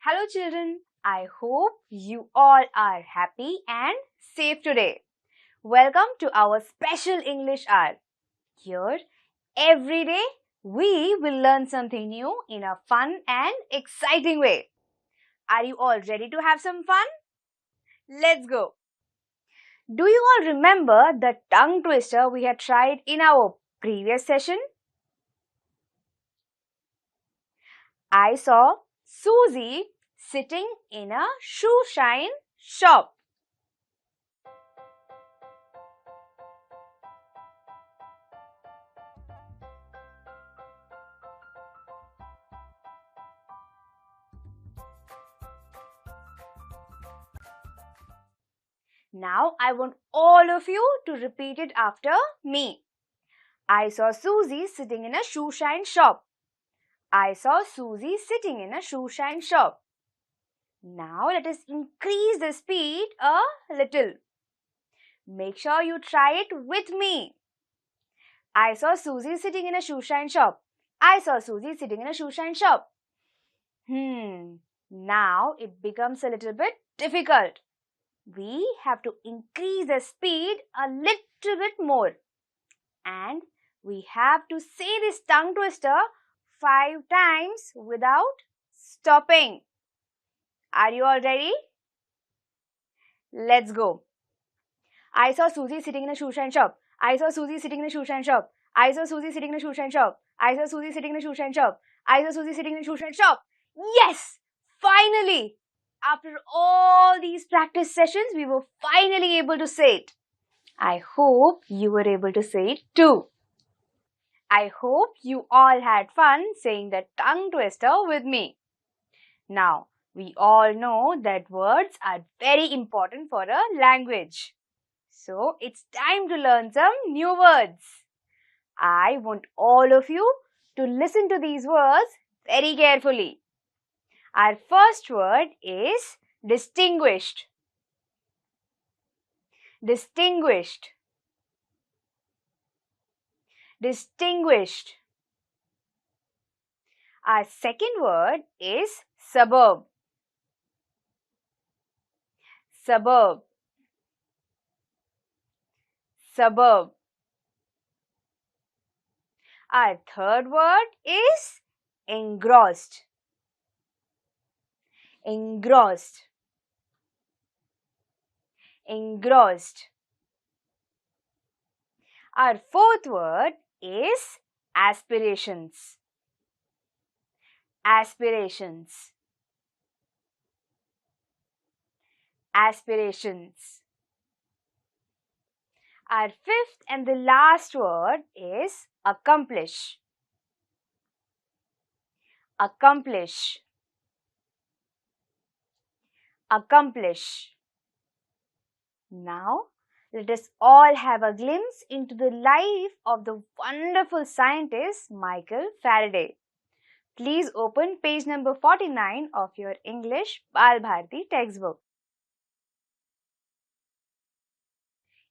Hello children, I hope you all are happy and safe today. Welcome to our special English hour. Here, every day, we will learn something new in a fun and exciting way. Are you all ready to have some fun? Let's go. Do you all remember the tongue twister we had tried in our previous session? I saw Susie sitting in a shoe shine shop. Now I want all of you to repeat it after me. I saw Susie sitting in a shoe shine shop. I saw Susie sitting in a shoe shine shop. Now let us increase the speed a little. Make sure you try it with me. I saw Susie sitting in a shoe shine shop. I saw Susie sitting in a shoe shine shop. Now it becomes a little bit difficult. We have to increase the speed a little bit more. And we have to say this tongue twister 5 times without stopping. Are you all ready? Let's go. I saw Susie sitting in a shoe shine shop. I saw Susie sitting in a shoe shine shop. I saw Susie sitting in a shoe shine shop. I saw Susie sitting in a shoe shine shop. I saw Susie sitting in a shoe shine shop. Yes! Finally! After all these practice sessions, we were finally able to say it. I hope you were able to say it too. I hope you all had fun saying the tongue twister with me. Now, we all know that words are very important for a language. So, it's time to learn some new words. I want all of you to listen to these words very carefully. Our first word is distinguished. Distinguished. Distinguished. Our second word is suburb. Suburb. Suburb. Our third word is engrossed. Engrossed. Engrossed. Our fourth word is aspirations. Aspirations. Aspirations. Our fifth and the last word is accomplish. Accomplish. Accomplish. Now, let us all have a glimpse into the life of the wonderful scientist Michael Faraday. Please open page number 49 of your English Bal Bharati textbook.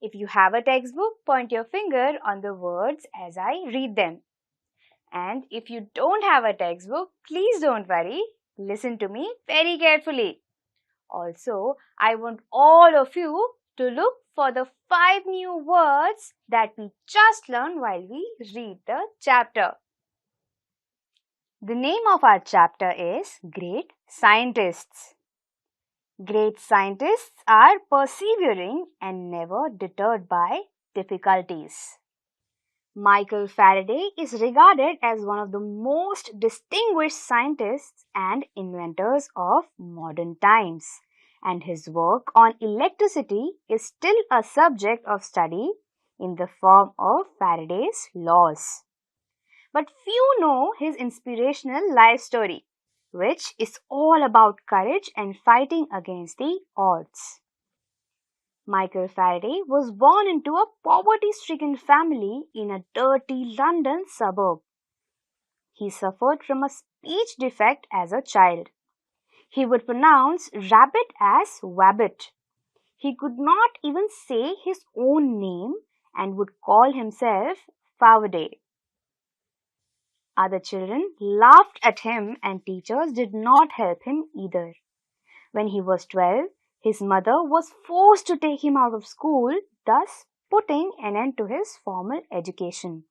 If you have a textbook, point your finger on the words as I read them. And if you don't have a textbook, please don't worry. Listen to me very carefully. Also, I want all of you to look for the 5 new words that we just learned while we read the chapter. The name of our chapter is Great Scientists. Great scientists are persevering and never deterred by difficulties. Michael Faraday is regarded as one of the most distinguished scientists and inventors of modern times, and his work on electricity is still a subject of study in the form of Faraday's laws. But few know his inspirational life story, which is all about courage and fighting against the odds. Michael Faraday was born into a poverty-stricken family in a dirty London suburb. He suffered from a speech defect as a child. He would pronounce rabbit as wabbit. He could not even say his own name and would call himself Faraday. Other children laughed at him and teachers did not help him either. When he was 12, his mother was forced to take him out of school, thus putting an end to his formal education.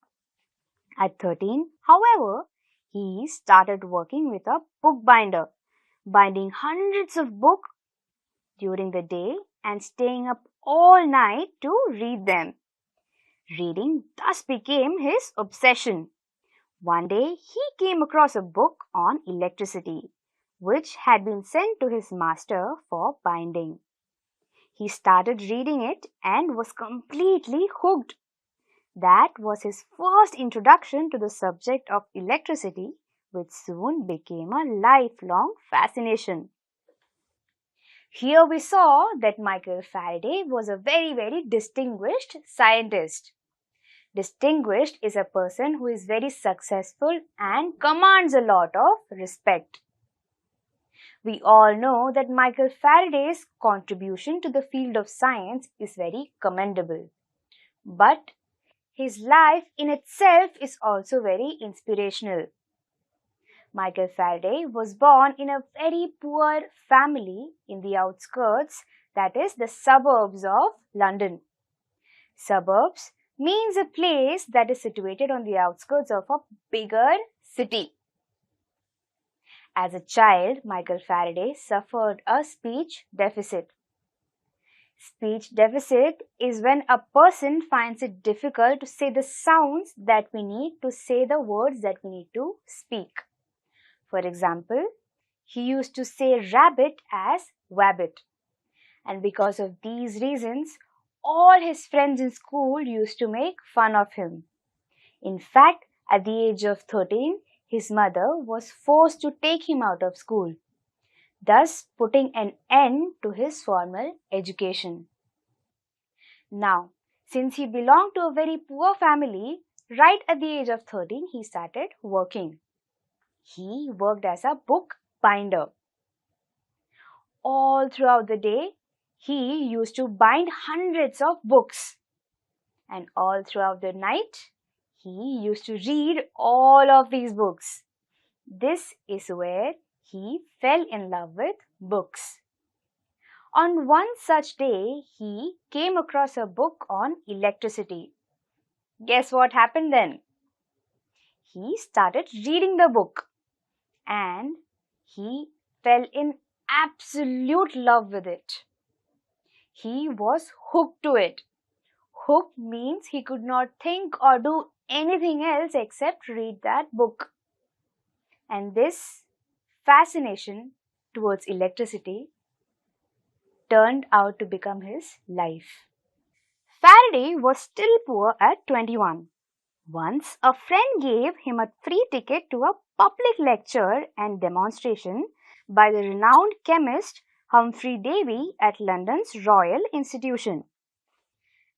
At 13, however, he started working with a bookbinder, binding hundreds of books during the day and staying up all night to read them. Reading thus became his obsession. One day, he came across a book on electricity, which had been sent to his master for binding. He started reading it and was completely hooked. That was his first introduction to the subject of electricity, which soon became a lifelong fascination. Here we saw that Michael Faraday was a very distinguished scientist. Distinguished is a person who is very successful and commands a lot of respect. We all know that Michael Faraday's contribution to the field of science is very commendable. But his life in itself is also very inspirational. Michael Faraday was born in a very poor family in the outskirts, that is the suburbs of London. Suburbs means a place that is situated on the outskirts of a bigger city. As a child, Michael Faraday suffered a speech deficit. Speech deficit is when a person finds it difficult to say the sounds that we need to say the words that we need to speak. For example, he used to say rabbit as wabbit. And because of these reasons, all his friends in school used to make fun of him. In fact, at the age of 13, his mother was forced to take him out of school, thus putting an end to his formal education. Now, since he belonged to a very poor family, right at the age of 13, he started working. He worked as a book binder. All throughout the day, he used to bind hundreds of books. And all throughout the night, he used to read all of these books. This is where he fell in love with books. On one such day, he came across a book on electricity. Guess what happened then? He started reading the book and he fell in absolute love with it. He was hooked to it. Hooked means he could not think or do anything else except read that book. And this fascination towards electricity turned out to become his life. Faraday was still poor at 21. Once, a friend gave him a free ticket to a public lecture and demonstration by the renowned chemist Humphrey Davy at London's Royal Institution.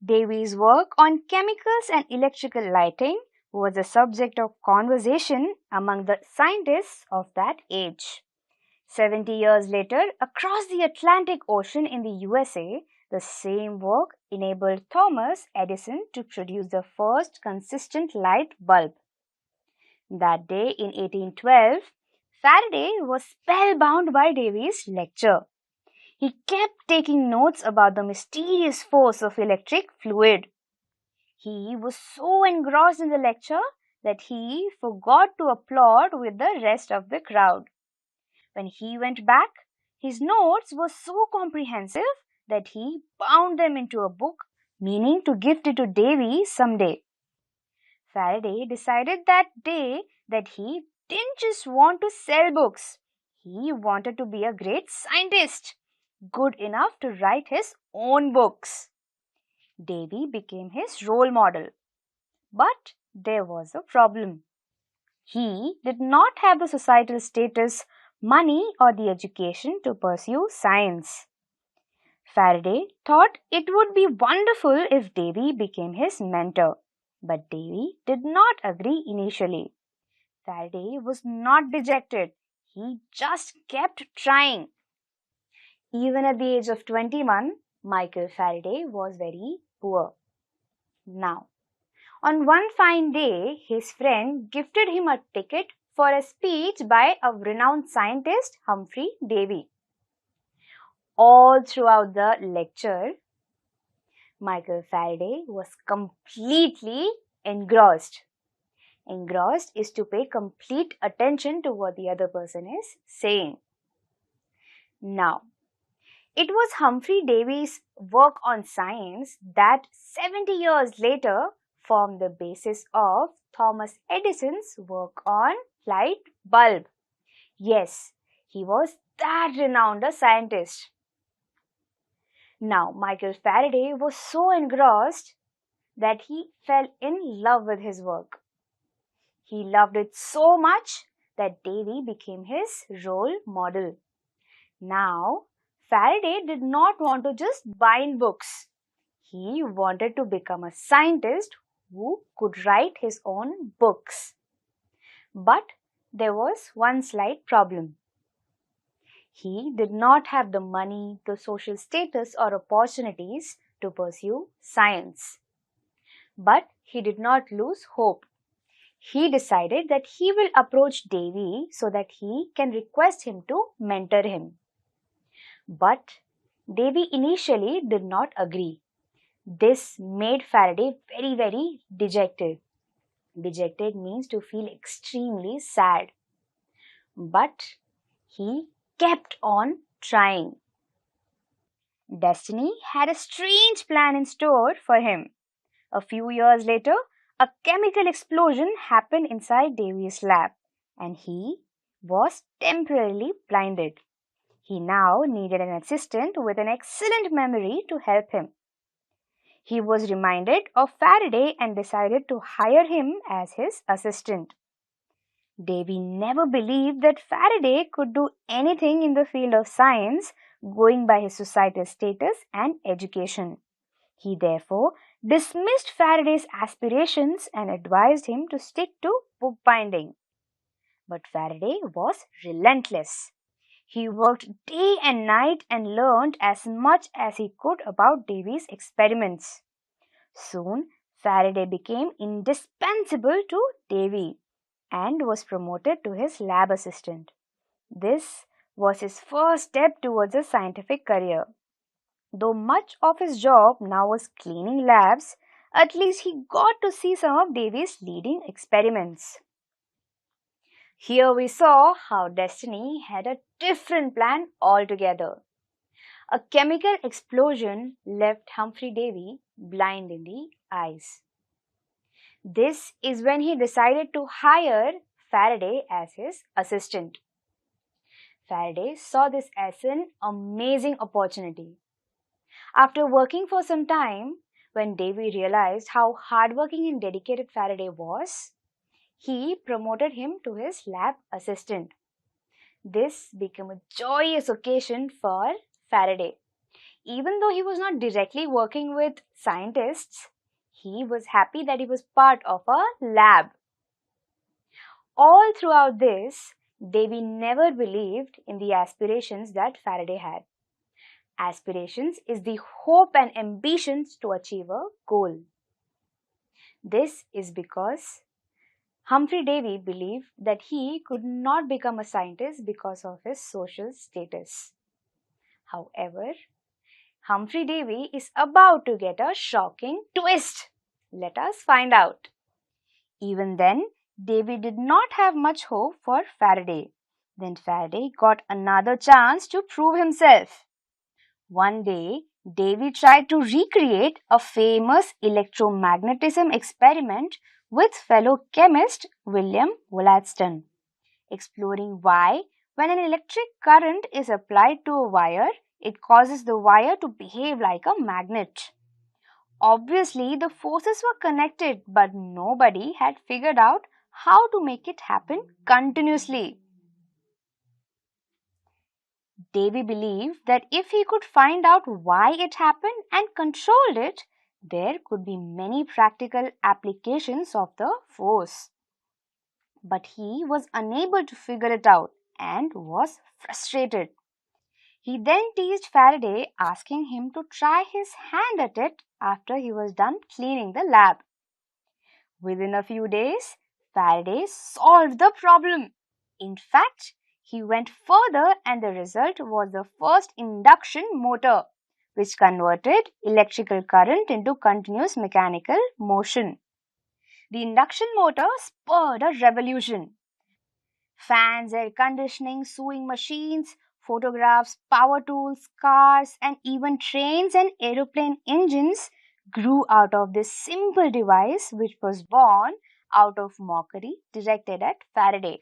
Davy's work on chemicals and electrical lighting was the subject of conversation among the scientists of that age. 70 years later, across the Atlantic Ocean in the USA, the same work enabled Thomas Edison to produce the first consistent light bulb. That day in 1812, Faraday was spellbound by Davy's lecture. He kept taking notes about the mysterious force of electric fluid. He was so engrossed in the lecture that he forgot to applaud with the rest of the crowd. When he went back, his notes were so comprehensive that he bound them into a book, meaning to gift it to Davy someday. Faraday decided that day that he didn't just want to sell books. He wanted to be a great scientist, good enough to write his own books. Davy became his role model. But there was a problem. He did not have the societal status, money, or the education to pursue science. Faraday thought it would be wonderful if Davy became his mentor, but Davy did not agree initially. Faraday was not dejected. He just kept trying. Even at the age of 21, Michael Faraday was very poor. Now, on one fine day, his friend gifted him a ticket for a speech by a renowned scientist, Humphrey Davy. All throughout the lecture, Michael Faraday was completely engrossed. Engrossed is to pay complete attention to what the other person is saying. Now, it was Humphrey Davy's work on science that 70 years later formed the basis of Thomas Edison's work on light bulb. Yes, he was that renowned a scientist. Now, Michael Faraday was so engrossed that he fell in love with his work. He loved it so much that Davy became his role model. Now, Faraday did not want to just bind books. He wanted to become a scientist who could write his own books. But there was one slight problem. He did not have the money, the social status, or opportunities to pursue science. But he did not lose hope. He decided that he will approach Davy so that he can request him to mentor him. But Davy initially did not agree. This made Faraday very dejected. Dejected means to feel extremely sad. But he kept on trying. Destiny had a strange plan in store for him. A few years later, a chemical explosion happened inside Davy's lab, and he was temporarily blinded. He now needed an assistant with an excellent memory to help him. He was reminded of Faraday and decided to hire him as his assistant. Davy never believed that Faraday could do anything in the field of science going by his societal status and education. He therefore dismissed Faraday's aspirations and advised him to stick to bookbinding. But Faraday was relentless. He worked day and night and learned as much as he could about Davy's experiments. Soon, Faraday became indispensable to Davy and was promoted to his lab assistant. This was his first step towards a scientific career. Though much of his job now was cleaning labs, at least he got to see some of Davy's leading experiments. Here we saw how destiny had a different plan altogether. A chemical explosion left Humphrey Davy blind in the eyes. This is when he decided to hire Faraday as his assistant. Faraday saw this as an amazing opportunity. After working for some time, when Davy realized how hardworking and dedicated Faraday was, he promoted him to his lab assistant. This became a joyous occasion for Faraday. Even though he was not directly working with scientists, he was happy that he was part of a lab. All throughout this, Davy never believed in the aspirations that Faraday had. Aspirations is the hope and ambitions to achieve a goal. This is because Humphrey Davy believed that he could not become a scientist because of his social status. However, Humphrey Davy is about to get a shocking twist. Let us find out. Even then, Davy did not have much hope for Faraday. Then Faraday got another chance to prove himself. One day, Davy tried to recreate a famous electromagnetism experiment with fellow chemist William Wollaston, exploring why, when an electric current is applied to a wire, it causes the wire to behave like a magnet. Obviously, the forces were connected, but nobody had figured out how to make it happen continuously. Davy believed that if he could find out why it happened and controlled it, there could be many practical applications of the force. But he was unable to figure it out and was frustrated. He then teased Faraday, asking him to try his hand at it after he was done cleaning the lab. Within a few days, Faraday solved the problem. In fact, he went further and the result was the first induction motor, which converted electrical current into continuous mechanical motion. The induction motor spurred a revolution. Fans, air conditioning, sewing machines, photographs, power tools, cars, and even trains and aeroplane engines grew out of this simple device, which was born out of mockery directed at Faraday.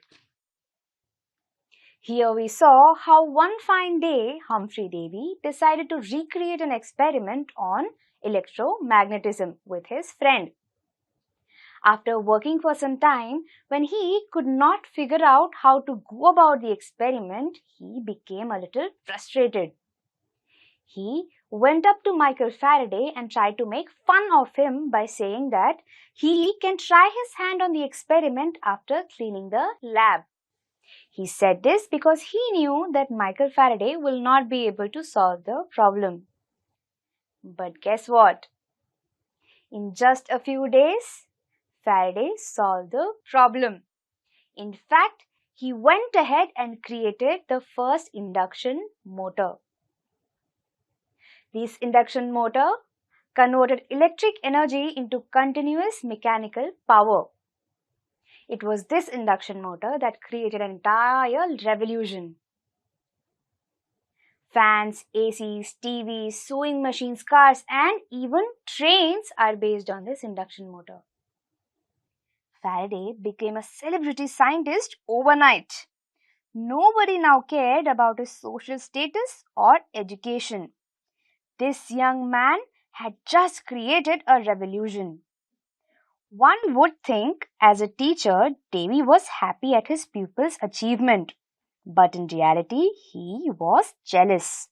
Here we saw how one fine day Humphrey Davy decided to recreate an experiment on electromagnetism with his friend. After working for some time, when he could not figure out how to go about the experiment, he became a little frustrated. He went up to Michael Faraday and tried to make fun of him by saying that he can try his hand on the experiment after cleaning the lab. He said this because he knew that Michael Faraday will not be able to solve the problem. But guess what? In just a few days, Faraday solved the problem. In fact, he went ahead and created the first induction motor. This induction motor converted electric energy into continuous mechanical power. It was this induction motor that created an entire revolution. Fans, ACs, TVs, sewing machines, cars, and even trains are based on this induction motor. Faraday became a celebrity scientist overnight. Nobody now cared about his social status or education. This young man had just created a revolution. One would think, as a teacher, Davy was happy at his pupil's achievement. But in reality, he was jealous.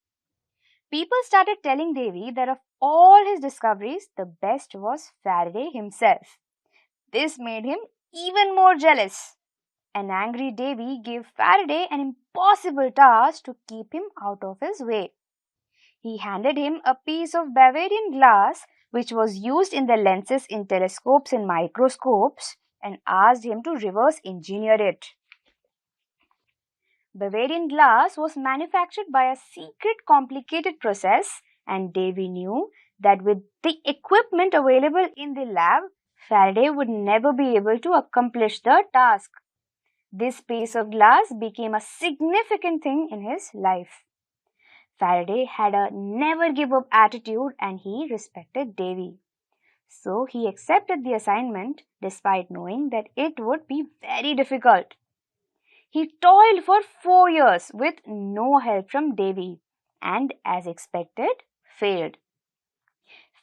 People started telling Davy that of all his discoveries, the best was Faraday himself. This made him even more jealous. An angry Davy gave Faraday an impossible task to keep him out of his way. He handed him a piece of Bavarian glass which was used in the lenses in telescopes and microscopes and asked him to reverse engineer it. Bavarian glass was manufactured by a secret complicated process, and Davy knew that with the equipment available in the lab, Faraday would never be able to accomplish the task. This piece of glass became a significant thing in his life. Faraday had a never give up attitude and he respected Davy. So he accepted the assignment despite knowing that it would be very difficult. He toiled for 4 years with no help from Davy and, as expected, failed.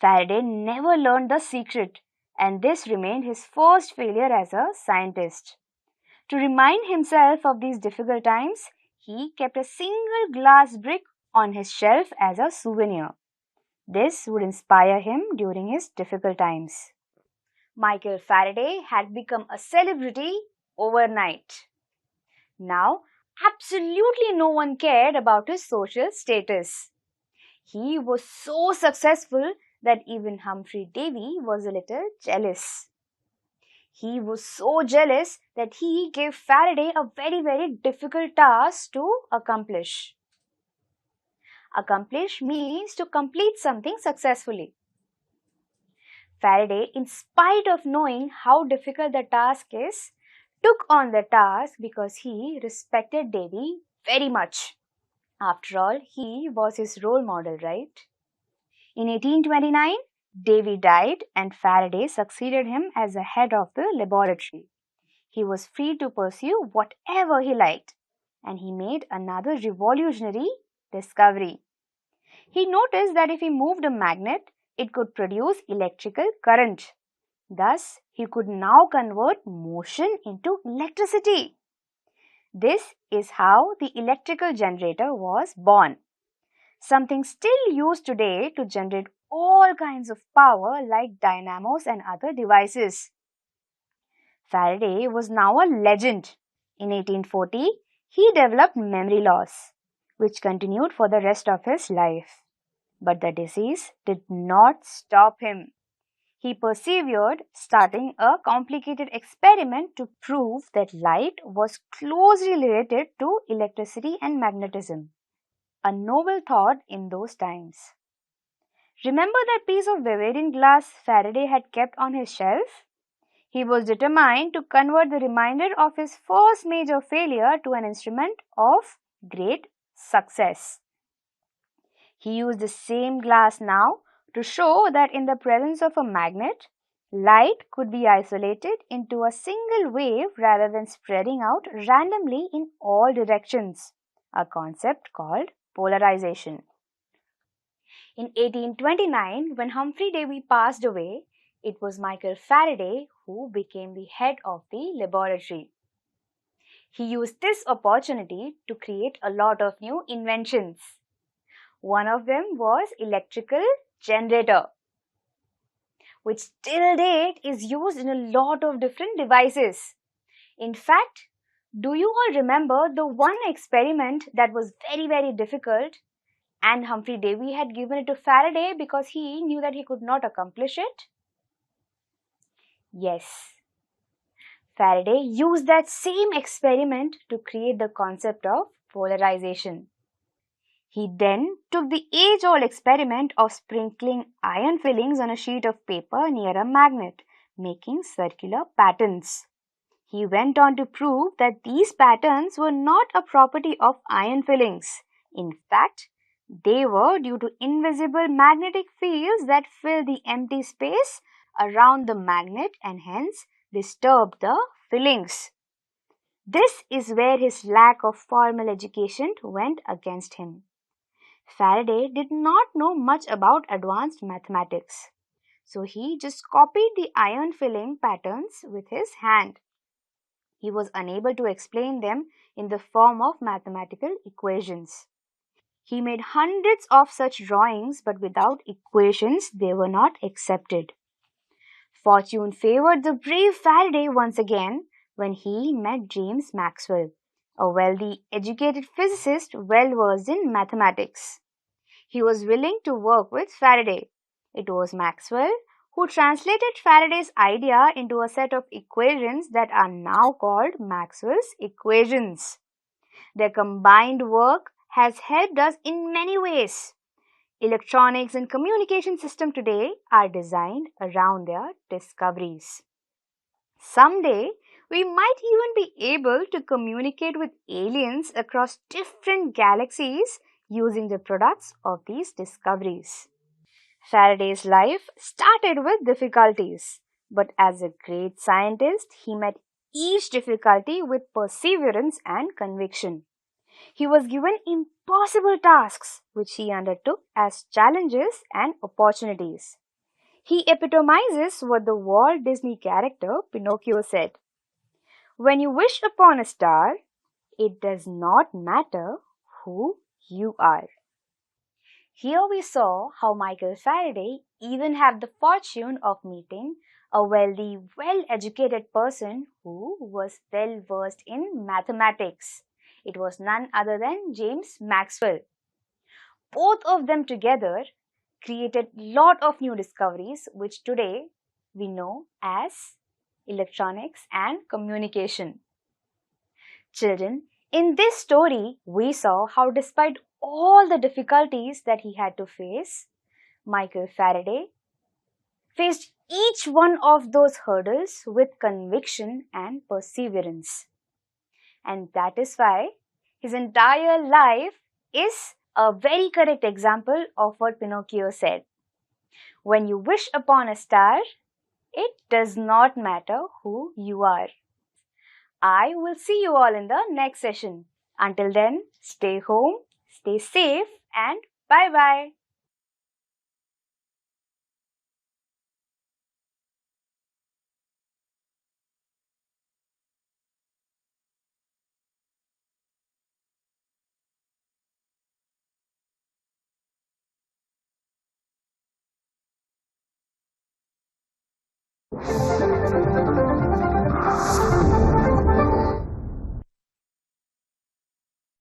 Faraday never learned the secret, and this remained his first failure as a scientist. To remind himself of these difficult times, he kept a single glass brick on his shelf as a souvenir. This would inspire him during his difficult times. Michael Faraday had become a celebrity overnight. Now, absolutely no one cared about his social status. He was so successful that even Humphrey Davy was a little jealous. He was so jealous that he gave Faraday a very difficult task to accomplish. Accomplish means to complete something successfully. Faraday, in spite of knowing how difficult the task is, took on the task because he respected Davy very much. After all, he was his role model, right? In 1829, Davy died and Faraday succeeded him as the head of the laboratory. He was free to pursue whatever he liked, and he made another revolutionary discovery. He noticed that if he moved a magnet, it could produce electrical current. Thus, he could now convert motion into electricity. This is how the electrical generator was born. Something still used today to generate all kinds of power like dynamos and other devices. Faraday was now a legend. In 1840, he developed memory loss, which continued for the rest of his life. But the disease did not stop him. He persevered, starting a complicated experiment to prove that light was closely related to electricity and magnetism. A novel thought in those times. Remember that piece of Bavarian glass Faraday had kept on his shelf? He was determined to convert the remainder of his first major failure to an instrument of great success. He used the same glass now to show that in the presence of a magnet, light could be isolated into a single wave rather than spreading out randomly in all directions, a concept called polarization. In 1829, when Humphrey Davy passed away, it was Michael Faraday who became the head of the laboratory. He used this opportunity to create a lot of new inventions. One of them was electrical generator, which till date is used in a lot of different devices. In fact, do you all remember the one experiment that was very difficult and Humphrey Davy had given it to Faraday because he knew that he could not accomplish it? Yes. Faraday used that same experiment to create the concept of polarization. He then took the age-old experiment of sprinkling iron fillings on a sheet of paper near a magnet, making circular patterns. He went on to prove that these patterns were not a property of iron fillings. In fact, they were due to invisible magnetic fields that filled the empty space around the magnet and hence disturbed the fillings. This is where his lack of formal education went against him. Faraday did not know much about advanced mathematics, so he just copied the iron filling patterns with his hand. He was unable to explain them in the form of mathematical equations. He made hundreds of such drawings, but without equations they were not accepted. Fortune favored the brave Faraday once again when he met James Maxwell, a wealthy, educated physicist well versed in mathematics. He was willing to work with Faraday. It was Maxwell who translated Faraday's idea into a set of equations that are now called Maxwell's equations. Their combined work has helped us in many ways. Electronics and communication systems today are designed around their discoveries. Someday, we might even be able to communicate with aliens across different galaxies using the products of these discoveries. Faraday's life started with difficulties, but as a great scientist, he met each difficulty with perseverance and conviction. He was given impossible tasks, which he undertook as challenges and opportunities. He epitomizes what the Walt Disney character Pinocchio said. When you wish upon a star, it does not matter who you are. Here we saw how Michael Faraday even had the fortune of meeting a wealthy, well-educated person who was well versed in mathematics. It was none other than James Maxwell. Both of them together created lot of new discoveries which today we know as electronics and communication. Children, in this story, we saw how despite all the difficulties that he had to face, Michael Faraday faced each one of those hurdles with conviction and perseverance. And that is why his entire life is a very correct example of what Pinocchio said. When you wish upon a star, it does not matter who you are. I will see you all in the next session. Until then, stay home, stay safe, and bye-bye.